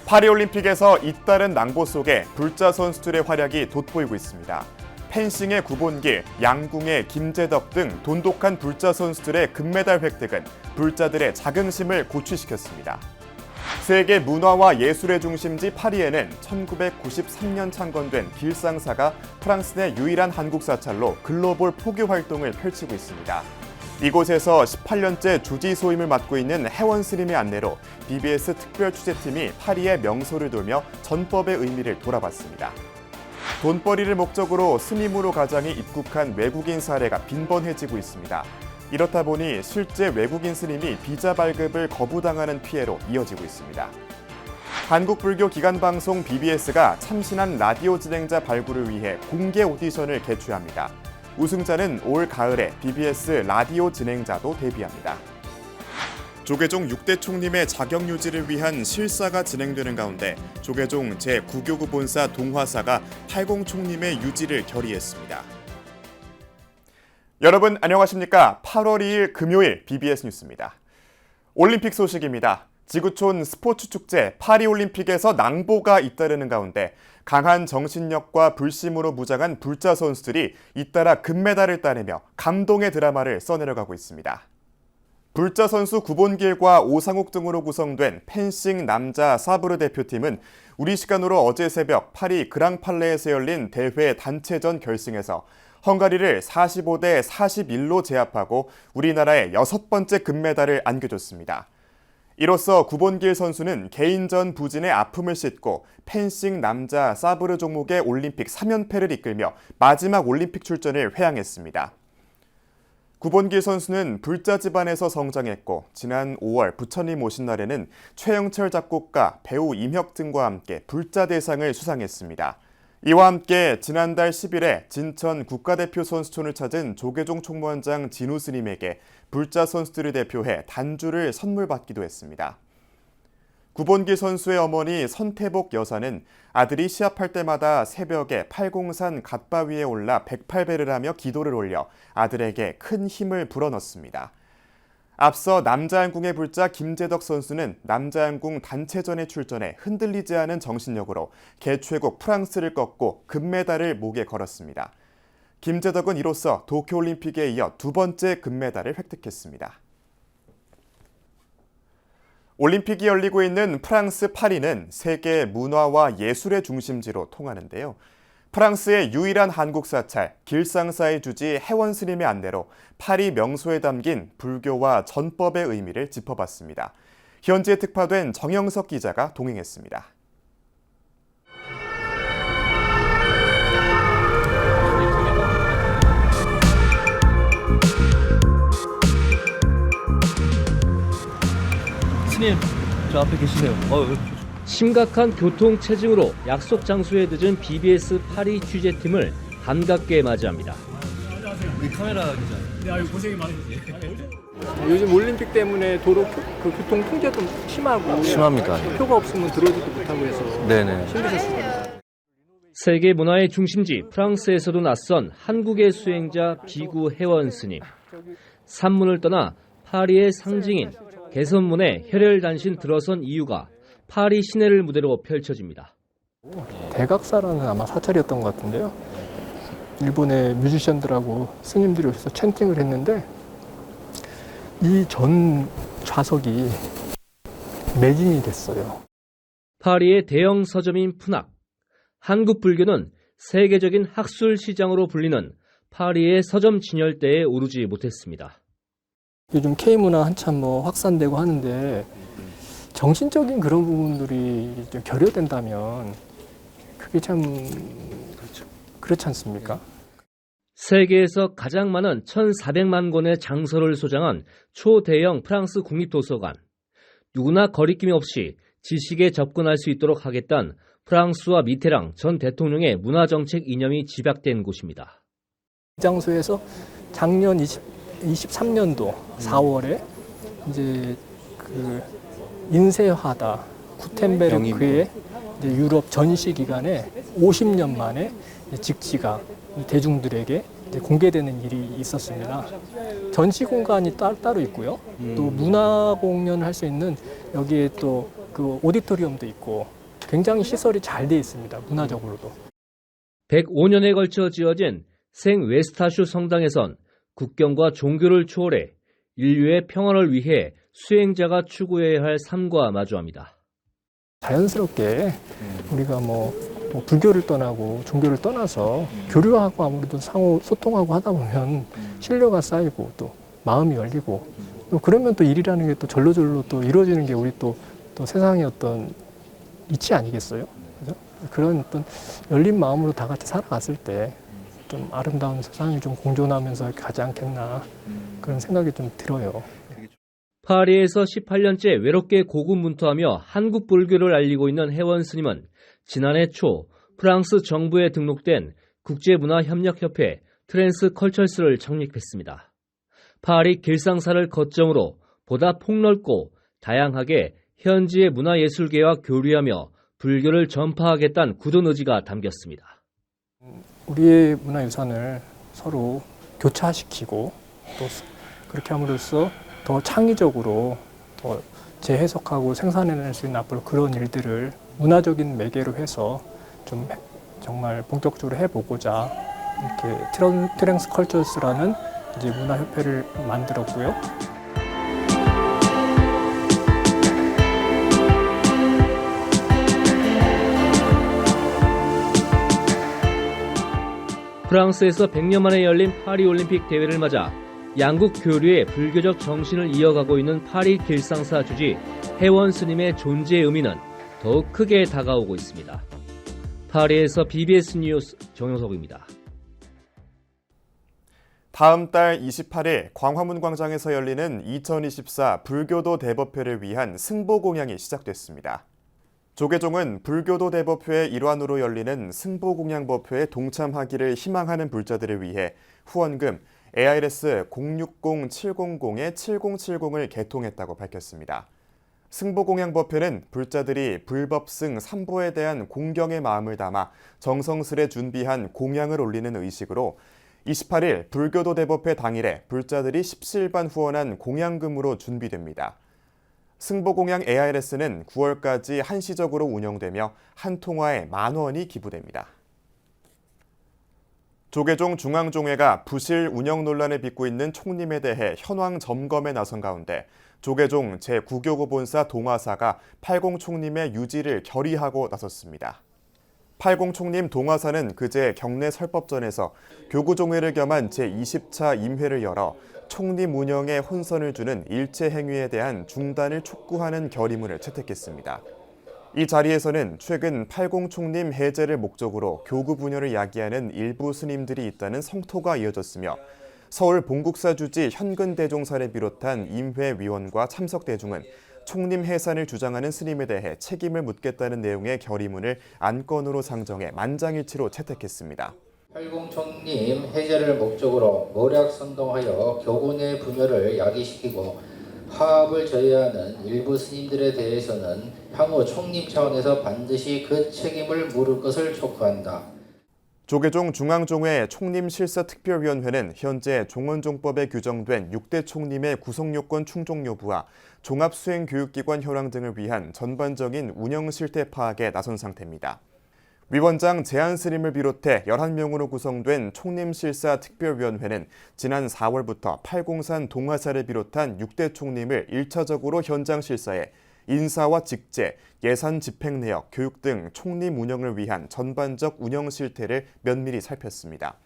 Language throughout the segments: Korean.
파리올림픽에서 잇따른 낭보 속에 불자 선수들의 활약이 돋보이고 있습니다. 펜싱의 구본길, 양궁의 김재덕 등 돈독한 불자 선수들의 금메달 획득은 불자들의 자긍심을 고취시켰습니다. 세계 문화와 예술의 중심지 파리에는 1993년 창건된 길상사가 프랑스 내 유일한 한국 사찰로 글로벌 포교 활동을 펼치고 있습니다. 이곳에서 18년째 주지 소임을 맡고 있는 혜원 스님의 안내로 BBS 특별 취재팀이 파리의 명소를 돌며 전법의 의미를 돌아봤습니다. 돈벌이를 목적으로 스님으로 가장이 입국한 외국인 사례가 빈번해지고 있습니다. 이렇다 보니 실제 외국인 스님이 비자 발급을 거부당하는 피해로 이어지고 있습니다. 한국불교 기관방송 BBS가 참신한 라디오 진행자 발굴을 위해 공개 오디션을 개최합니다. 우승자는 올 가을에 BBS 라디오 진행자도 데뷔합니다. 조계종 6대 총림의 자격 유지를 위한 실사가 진행되는 가운데 조계종 제9교구 본사 동화사가 80 총림의 유지를 결의했습니다. 여러분 안녕하십니까? 8월 2일 금요일 BBS 뉴스입니다. 올림픽 소식입니다. 지구촌 스포츠 축제 파리올림픽에서 낭보가 잇따르는 가운데 강한 정신력과 불심으로 무장한 불자 선수들이 잇따라 금메달을 따내며 감동의 드라마를 써내려가고 있습니다. 불자 선수 구본길과 오상욱 등으로 구성된 펜싱 남자 사브르 대표팀은 우리 시간으로 어제 새벽 파리 그랑팔레에서 열린 대회 단체전 결승에서 헝가리를 45대 41로 제압하고 우리나라의 6번째 금메달을 안겨줬습니다. 이로써 구본길 선수는 개인전 부진의 아픔을 씻고 펜싱 남자 사브르 종목의 올림픽 3연패를 이끌며 마지막 올림픽 출전을 회항했습니다. 구본길 선수는 불자 집안에서 성장했고 지난 5월 부처님 오신 날에는 최영철 작곡가, 배우 임혁 등과 함께 불자 대상을 수상했습니다. 이와 함께 지난달 10일에 진천 국가대표 선수촌을 찾은 조계종 총무원장 진우 스님에게 불자 선수들을 대표해 단주를 선물 받기도 했습니다. 구본길 선수의 어머니 선태복 여사는 아들이 시합할 때마다 새벽에 팔공산 갓바위에 올라 108배를 하며 기도를 올려 아들에게 큰 힘을 불어넣습니다. 앞서 남자양궁의 불자 김재덕 선수는 남자양궁 단체전에 출전해 흔들리지 않은 정신력으로 개최국 프랑스를 꺾고 금메달을 목에 걸었습니다. 김재덕은 이로써 도쿄올림픽에 이어 2번째 금메달을 획득했습니다. 올림픽이 열리고 있는 프랑스 파리는 세계 문화와 예술의 중심지로 통하는데요. 프랑스의 유일한 한국 사찰 길상사의 주지 혜원 스님의 안내로 파리 명소에 담긴 불교와 전법의 의미를 짚어봤습니다. 현지에 특파된 정영석 기자가 동행했습니다. 스님, 저 앞에 계시네요. 심각한 교통체증으로 약속 장소에 늦은 BBS 파리 취재팀을 반갑게 맞이합니다. 우리 카메라 기자. 네, 아유 고생이 많으시지. 요즘 올림픽 때문에 도로 교통 통제도 심합니다. 표가 없으면 들어오지도 못하고 해서 네네. 힘드셨습니다. 세계 문화의 중심지 프랑스에서도 낯선 한국의 수행자 비구 혜원 스님. 산문을 떠나 파리의 상징인 개선문에 혈혈단신 들어선 이유가 파리 시내를 무대로 펼쳐집니다. 대각사라는 아마 사찰이었던 것 같은데요. 일본의 뮤지션들하고 스님들이 오셔서 챈팅을 했는데 이 전 좌석이 매진이 됐어요. 파리의 대형 서점인 푸낙. 한국 불교는 세계적인 학술 시장으로 불리는 파리의 서점 진열대에 오르지 못했습니다. 요즘 K문화 한참 확산되고 하는데 정신적인 그런 부분들이 좀 결여된다면 그게 참 그렇지 않습니까? 세계에서 가장 많은 1,400만 권의 장서를 소장한 초대형 프랑스 국립도서관. 누구나 거리낌 없이 지식에 접근할 수 있도록 하겠다는 프랑스와 미테랑 전 대통령의 문화정책 이념이 집약된 곳입니다. 이 장소에서 작년 23년도 4월에 이제 그 인쇄하다 구텐베르크의 유럽 전시 기간에 50년 만에 직지가 대중들에게 공개되는 일이 있었습니다. 전시 공간이 따로 있고요. 또 문화 공연을 할 수 있는 여기에 또 그 오디토리움도 있고 굉장히 시설이 잘 돼 있습니다. 문화적으로도. 105년에 걸쳐 지어진 생 웨스타슈 성당에선 국경과 종교를 초월해 인류의 평화를 위해 수행자가 추구해야 할 삶과 마주합니다. 자연스럽게 우리가 뭐 불교를 떠나고 종교를 떠나서 교류하고 아무래도 상호 소통하고 하다 보면 신뢰가 쌓이고 또 마음이 열리고 또 그러면 또 일이라는 게 또 절로절로 또 이루어지는 게 우리 또 세상의 어떤 이치 아니겠어요? 그죠? 그런 어떤 열린 마음으로 다 같이 살아갔을 때 좀 아름다운 세상이 좀 공존하면서 가지 않겠나 그런 생각이 좀 들어요. 파리에서 18년째 외롭게 고군분투하며 한국 불교를 알리고 있는 혜원 스님은 지난해 초 프랑스 정부에 등록된 국제문화협력협회 트랜스 컬처스를 창립했습니다. 파리 길상사를 거점으로 보다 폭넓고 다양하게 현지의 문화예술계와 교류하며 불교를 전파하겠다는 굳은 의지가 담겼습니다. 우리의 문화유산을 서로 교차시키고 또 그렇게 함으로써 더 창의적으로 더 재해석하고 생산해낼 수 있는 앞으로 그런 일들을 문화적인 매개로 해서 좀 정말 본격적으로 해보고자 이렇게 트랜스 컬처스라는 이제 문화협회를 만들었고요. 프랑스에서 100년 만에 열린 파리올림픽 대회를 맞아 양국 교류의 불교적 정신을 이어가고 있는 파리 길상사 주지 혜원 스님의 존재의 의미는 더욱 크게 다가오고 있습니다. 파리에서 BBS 뉴스 정영석입니다. 다음 달 28일 광화문 광장에서 열리는 2024 불교도 대법회를 위한 승보공양이 시작됐습니다. 조계종은 불교도 대법회의 일환으로 열리는 승보공양법회에 동참하기를 희망하는 불자들을 위해 후원금 ARS 060-700-7070을 개통했다고 밝혔습니다. 승보공양법회는 불자들이 불법승 3보에 대한 공경의 마음을 담아 정성스레 준비한 공양을 올리는 의식으로 28일 불교도 대법회 당일에 불자들이 십시일반 후원한 공양금으로 준비됩니다. 승보공양 ARS는 9월까지 한시적으로 운영되며 한 통화에 10,000원이 기부됩니다. 조계종 중앙종회가 부실 운영 논란을 빚고 있는 총림에 대해 현황 점검에 나선 가운데 조계종 제9교구 본사 동화사가 80 총림의 유지를 결의하고 나섰습니다. 80 총림 동화사는 그제 경내 설법전에서 교구종회를 겸한 제20차 임회를 열어 총림 운영에 혼선을 주는 일체 행위에 대한 중단을 촉구하는 결의문을 채택했습니다. 이 자리에서는 최근 80 총림 해제를 목적으로 교구 분열을 야기하는 일부 스님들이 있다는 성토가 이어졌으며 서울 봉국사 주지 현근 대종사를 비롯한 임회 위원과 참석 대중은 총림 해산을 주장하는 스님에 대해 책임을 묻겠다는 내용의 결의문을 안건으로 상정해 만장일치로 채택했습니다. 80 총림 해제를 목적으로 모략 선동하여 교구 내 분열을 야기시키고 화합을 저해하는 일부 스님들에 대해서는 향후 총림 차원에서 반드시 그 책임을 물을 것을 촉구한다. 조계종 중앙종회 총림실사특별위원회는 현재 종원종법에 규정된 6대 총림의 구성요건 충족 여부와 종합수행교육기관 현황 등을 위한 전반적인 운영 실태 파악에 나선 상태입니다. 위원장 제한 스님을 비롯해 11명으로 구성된 총림실사특별위원회는 지난 4월부터 팔공산 동화사를 비롯한 6대 총림을 1차적으로 현장 실사해 인사와 직제, 예산 집행 내역, 교육 등 총림 운영을 위한 전반적 운영 실태를 면밀히 살폈습니다.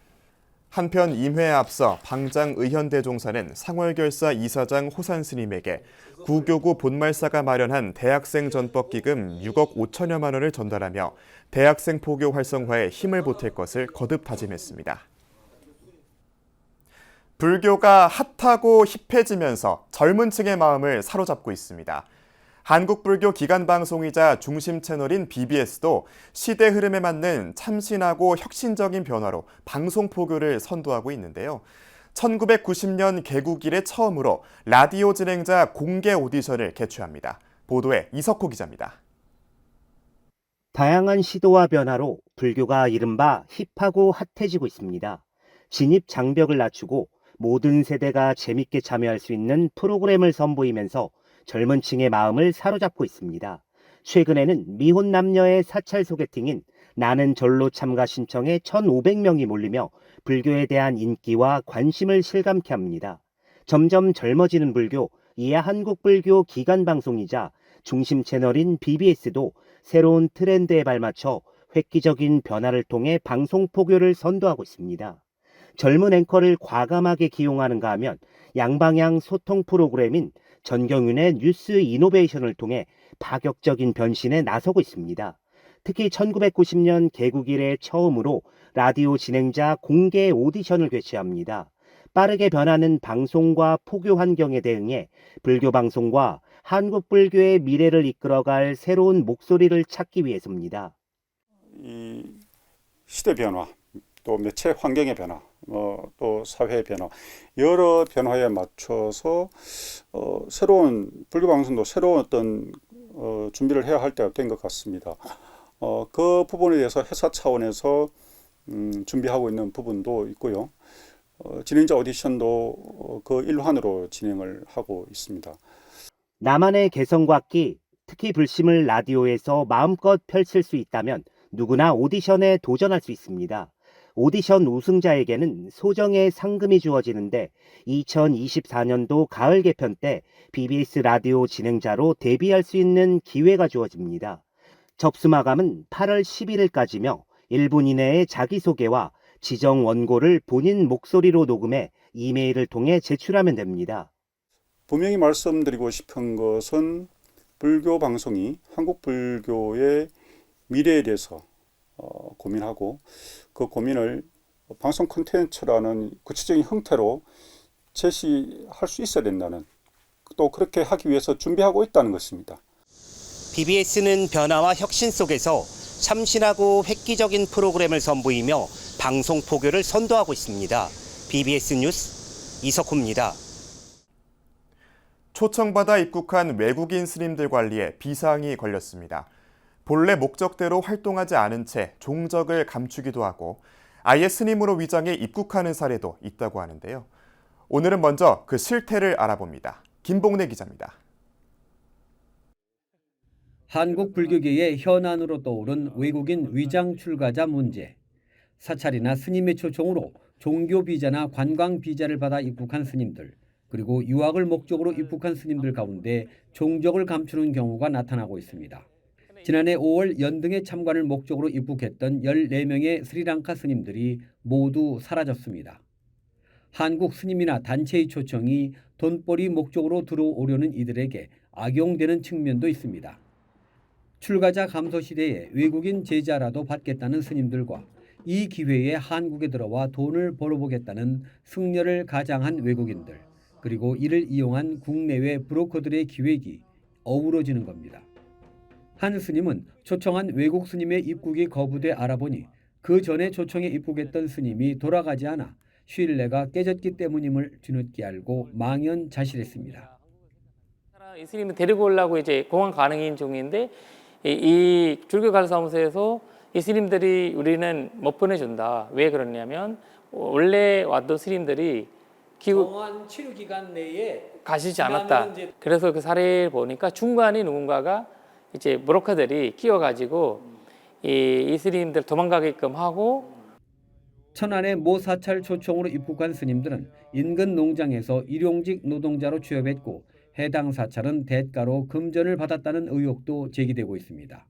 한편 임회에 앞서 방장 의현대종사는 상월결사 이사장 호산 스님에게 구교구 본말사가 마련한 대학생 전법기금 6억 5천여만 원을 전달하며 대학생 포교 활성화에 힘을 보탤 것을 거듭 다짐했습니다. 불교가 핫하고 힙해지면서 젊은 층의 마음을 사로잡고 있습니다. 한국불교 기관 방송이자 중심 채널인 BBS도 시대 흐름에 맞는 참신하고 혁신적인 변화로 방송 포교를 선도하고 있는데요. 1990년 개국 이래 처음으로 라디오 진행자 공개 오디션을 개최합니다. 보도에 이석호 기자입니다. 다양한 시도와 변화로 불교가 이른바 힙하고 핫해지고 있습니다. 진입 장벽을 낮추고 모든 세대가 재밌게 참여할 수 있는 프로그램을 선보이면서 젊은 층의 마음을 사로잡고 있습니다. 최근에는 미혼 남녀의 사찰 소개팅인 나는 절로 참가 신청에 1,500명이 몰리며 불교에 대한 인기와 관심을 실감케 합니다. 점점 젊어지는 불교, 이에 한국불교 기관 방송이자 중심 채널인 BBS도 새로운 트렌드에 발맞춰 획기적인 변화를 통해 방송 포교를 선도하고 있습니다. 젊은 앵커를 과감하게 기용하는가 하면 양방향 소통 프로그램인 전경윤의 뉴스 이노베이션을 통해 파격적인 변신에 나서고 있습니다. 특히 1990년 개국 이래 처음으로 라디오 진행자 공개 오디션을 개최합니다. 빠르게 변하는 방송과 포교 환경에 대응해 불교 방송과 한국 불교의 미래를 이끌어갈 새로운 목소리를 찾기 위해서입니다. 이 시대 변화, 또 매체 환경의 변화, 또 사회의 변화, 여러 변화에 맞춰서 새로운 불교 방송도 새로운 어떤 준비를 해야 할 때가 된 것 같습니다. 그 부분에 대해서 회사 차원에서 준비하고 있는 부분도 있고요. 진행자 오디션도 그 일환으로 진행을 하고 있습니다. 나만의 개성과 끼, 특히 불심을 라디오에서 마음껏 펼칠 수 있다면 누구나 오디션에 도전할 수 있습니다. 오디션 우승자에게는 소정의 상금이 주어지는데 2024년도 가을 개편 때 BBS 라디오 진행자로 데뷔할 수 있는 기회가 주어집니다. 접수 마감은 8월 11일까지며 1분 이내의 자기소개와 지정 원고를 본인 목소리로 녹음해 이메일을 통해 제출하면 됩니다. 분명히 말씀드리고 싶은 것은 불교 방송이 한국 불교의 미래에 대해서 고민하고 그 고민을 방송 콘텐츠라는 구체적인 형태로 제시할 수 있어야 된다는, 또 그렇게 하기 위해서 준비하고 있다는 것입니다. BBS는 변화와 혁신 속에서 참신하고 획기적인 프로그램을 선보이며 방송 포교를 선도하고 있습니다. BBS 뉴스 이석호입니다. 초청받아 입국한 외국인 스님들 관리에 비상이 걸렸습니다. 본래 목적대로 활동하지 않은 채 종적을 감추기도 하고 아예 스님으로 위장해 입국하는 사례도 있다고 하는데요. 오늘은 먼저 그 실태를 알아봅니다. 김봉래 기자입니다. 한국 불교계의 현안으로 떠오른 외국인 위장 출가자 문제. 사찰이나 스님의 초청으로 종교 비자나 관광 비자를 받아 입국한 스님들, 그리고 유학을 목적으로 입국한 스님들 가운데 종적을 감추는 경우가 나타나고 있습니다. 지난해 5월 연등에 참관을 목적으로 입국했던 14명의 스리랑카 스님들이 모두 사라졌습니다. 한국 스님이나 단체의 초청이 돈벌이 목적으로 들어오려는 이들에게 악용되는 측면도 있습니다. 출가자 감소 시대에 외국인 제자라도 받겠다는 스님들과 이 기회에 한국에 들어와 돈을 벌어보겠다는 승려를 가장한 외국인들, 그리고 이를 이용한 국내외 브로커들의 기획이 어우러지는 겁니다. 한 스님은 초청한 외국 스님의 입국이 거부돼 알아보니 그 전에 초청에 입국했던 스님이 돌아가지 않아 신뢰가 깨졌기 때문임을 뒤늦게 알고 망연자실했습니다. 이 스님을 데리고 오려고 이제 공항 가는 중인데 이 불교가르사무소에서 이 스님들이 우리는 못 보내준다. 왜 그러냐면 원래 왔던 스님들이 병원 치료 기간 내에 가시지 않았다. 그래서 그 사례를 보니까 중간에 누군가가 이제 브로커들이 끼워가지고 이 스님들 도망가게끔 하고, 천안의 모 사찰 초청으로 입국한 스님들은 인근 농장에서 일용직 노동자로 취업했고 해당 사찰은 대가로 금전을 받았다는 의혹도 제기되고 있습니다.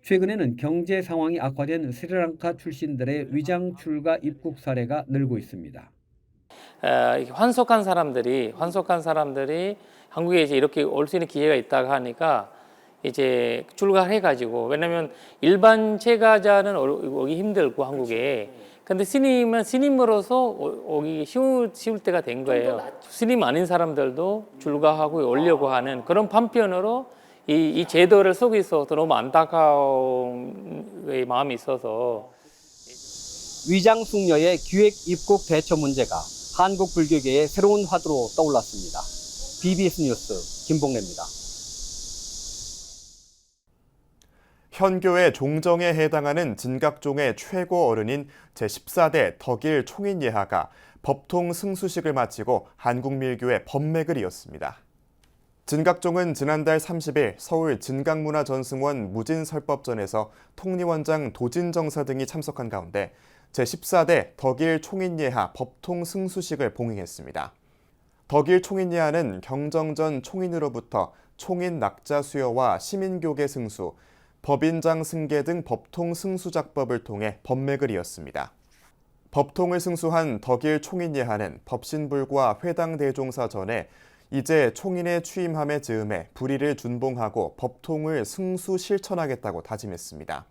최근에는 경제 상황이 악화된 스리랑카 출신들의 위장 출가 입국 사례가 늘고 있습니다. 환속한 사람들이 한국에 이제 이렇게 올 수 있는 기회가 있다고 하니까 이제 출가를 해가지고, 왜냐면 일반 채가자는 오기 힘들고 한국에, 근데 스님은 스님으로서 오기 쉬울 때가 된 거예요. 스님 아닌 사람들도 출가하고 오려고 하는 그런 판편으로 이 제도를 속에 있어서 너무 안타까운 마음이 있어서. 위장 숙녀의 기획 입국 대처 문제가 한국 불교계의 새로운 화두로 떠올랐습니다. BBS 뉴스 김봉래입니다. 현교의 종정에 해당하는 진각종의 최고 어른인 제14대 덕일 총인예하가 법통 승수식을 마치고 한국밀교의 법맥을 이었습니다. 진각종은 지난달 30일 서울 진각문화전승원 무진설법전에서 통리원장 도진정사 등이 참석한 가운데 제14대 덕일 총인예하 법통 승수식을 봉행했습니다. 덕일 총인예하는 경정전 총인으로부터 총인 낙자 수여와 시민교계 승수, 법인장 승계 등 법통 승수작법을 통해 법맥을 이었습니다. 법통을 승수한 덕일 총인예하는 법신불과 회당대종사 전에 이제 총인의 취임함에 즈음해 불의를 준봉하고 법통을 승수 실천하겠다고 다짐했습니다.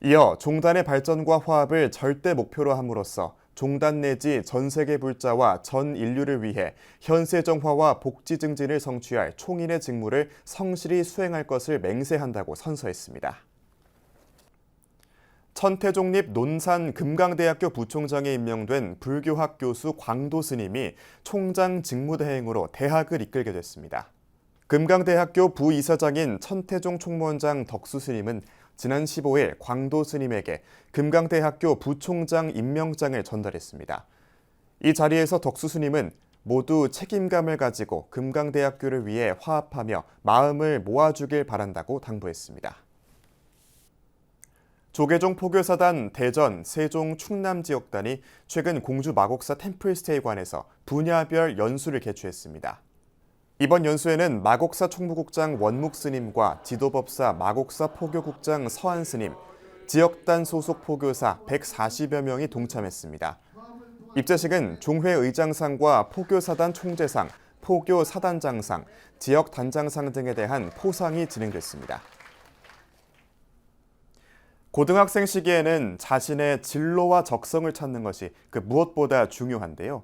이어 종단의 발전과 화합을 절대 목표로 함으로써 종단 내지 전 세계 불자와 전 인류를 위해 현세 정화와 복지 증진을 성취할 총인의 직무를 성실히 수행할 것을 맹세한다고 선서했습니다. 천태종립 논산 금강대학교 부총장에 임명된 불교학 교수 광도 스님이 총장 직무대행으로 대학을 이끌게 됐습니다. 금강대학교 부이사장인 천태종 총무원장 덕수 스님은 지난 15일 광도 스님에게 금강대학교 부총장 임명장을 전달했습니다. 이 자리에서 덕수 스님은 모두 책임감을 가지고 금강대학교를 위해 화합하며 마음을 모아주길 바란다고 당부했습니다. 조계종 포교사단 대전, 세종, 충남 지역단이 최근 공주 마곡사 템플스테이관에서 분야별 연수를 개최했습니다. 이번 연수에는 마곡사 총무국장 원묵 스님과 지도법사 마곡사 포교국장 서한 스님, 지역단 소속 포교사 140여 명이 동참했습니다. 입제식은 종회의장상과 포교사단 총재상, 포교사단장상, 지역단장상 등에 대한 포상이 진행됐습니다. 고등학생 시기에는 자신의 진로와 적성을 찾는 것이 그 무엇보다 중요한데요.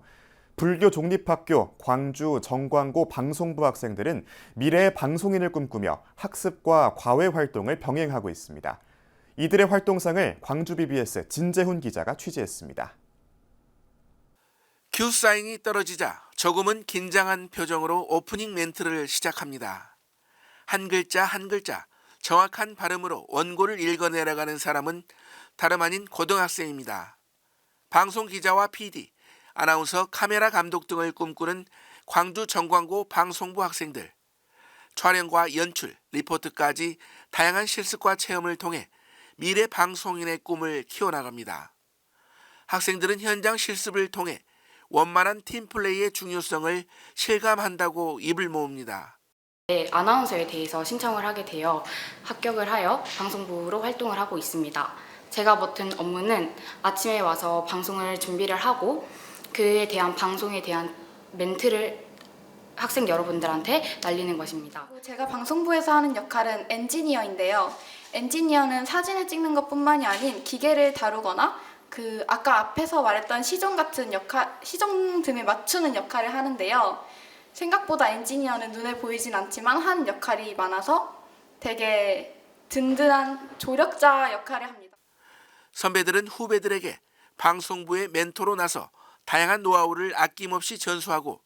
불교 종립학교 광주 정광고 방송부 학생들은 미래의 방송인을 꿈꾸며 학습과 과외 활동을 병행하고 있습니다. 이들의 활동상을 광주 BBS 진재훈 기자가 취재했습니다. 큐 사인이 떨어지자 조금은 긴장한 표정으로 오프닝 멘트를 시작합니다. 한 글자 한 글자 정확한 발음으로 원고를 읽어내려가는 사람은 다름 아닌 고등학생입니다. 방송 기자와 PD, 아나운서, 카메라 감독 등을 꿈꾸는 광주 정광고 방송부 학생들. 촬영과 연출, 리포트까지 다양한 실습과 체험을 통해 미래 방송인의 꿈을 키워나갑니다. 학생들은 현장 실습을 통해 원만한 팀플레이의 중요성을 실감한다고 입을 모읍니다. 아나운서에 대해서 신청을 하게 되어 합격을 하여 방송부로 활동을 하고 있습니다. 제가 맡은 업무는 아침에 와서 방송을 준비를 하고 그에 대한 방송에 대한 멘트를 학생 여러분들한테 날리는 것입니다. 제가 방송부에서 하는 역할은 엔지니어인데요. 엔지니어는 사진을 찍는 것뿐만이 아닌 기계를 다루거나 아까 앞에서 말했던 시종 같은 역할, 시종등을 맞추는 역할을 하는데요. 생각보다 엔지니어는 눈에 보이진 않지만 한 역할이 많아서 되게 든든한 조력자 역할을 합니다. 선배들은 후배들에게 방송부의 멘토로 나서 다양한 노하우를 아낌없이 전수하고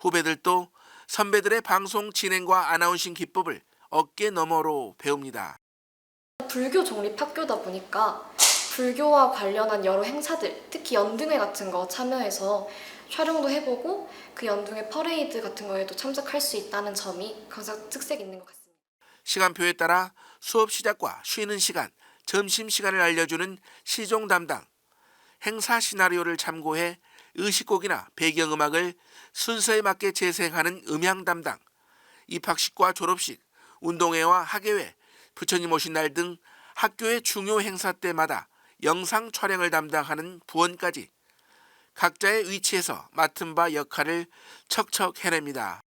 후배들도 선배들의 방송 진행과 아나운싱 기법을 어깨 너머로 배웁니다. 불교 종립학교다 보니까 불교와 관련한 여러 행사들, 특히 연등회 같은 거 참여해서 촬영도 해보고 그 연등회 퍼레이드 같은 거에도 참석할 수 있다는 점이 가장 특색 있는 것 같습니다. 시간표에 따라 수업 시작과 쉬는 시간, 점심시간을 알려주는 시종 담당, 행사 시나리오를 참고해 의식곡이나 배경음악을 순서에 맞게 재생하는 음향 담당, 입학식과 졸업식, 운동회와 학예회, 부처님 오신 날 등 학교의 중요 행사 때마다 영상 촬영을 담당하는 부원까지 각자의 위치에서 맡은 바 역할을 척척 해냅니다.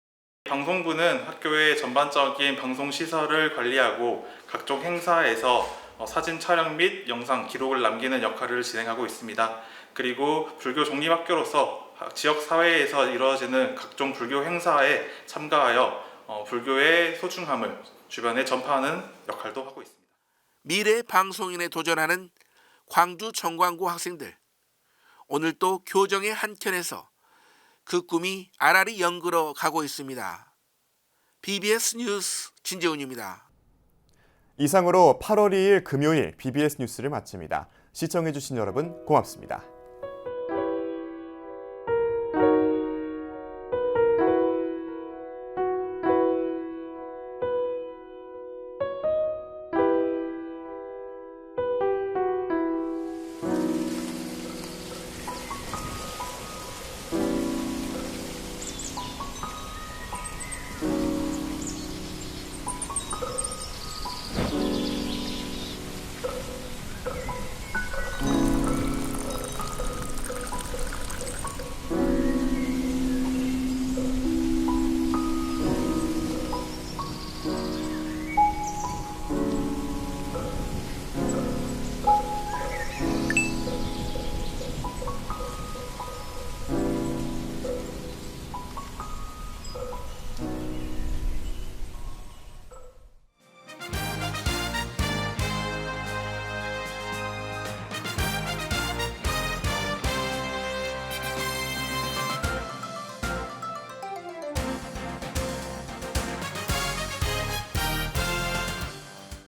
방송부는 학교의 전반적인 방송시설을 관리하고 각종 행사에서 사진 촬영 및 영상 기록을 남기는 역할을 진행하고 있습니다. 그리고 불교 종립학교로서 지역 사회에서 이루어지는 각종 불교 행사에 참가하여 불교의 소중함을 주변에 전파하는 역할도 하고 있습니다. 미래 방송인에 도전하는 광주 정광고 학생들. 오늘 또 교정의 한켠에서 그 꿈이 알알이 연그러 가고 있습니다. BBS 뉴스 진재훈입니다. 이상으로 8월 2일 금요일 BBS 뉴스를 마칩니다. 시청해주신 여러분 고맙습니다.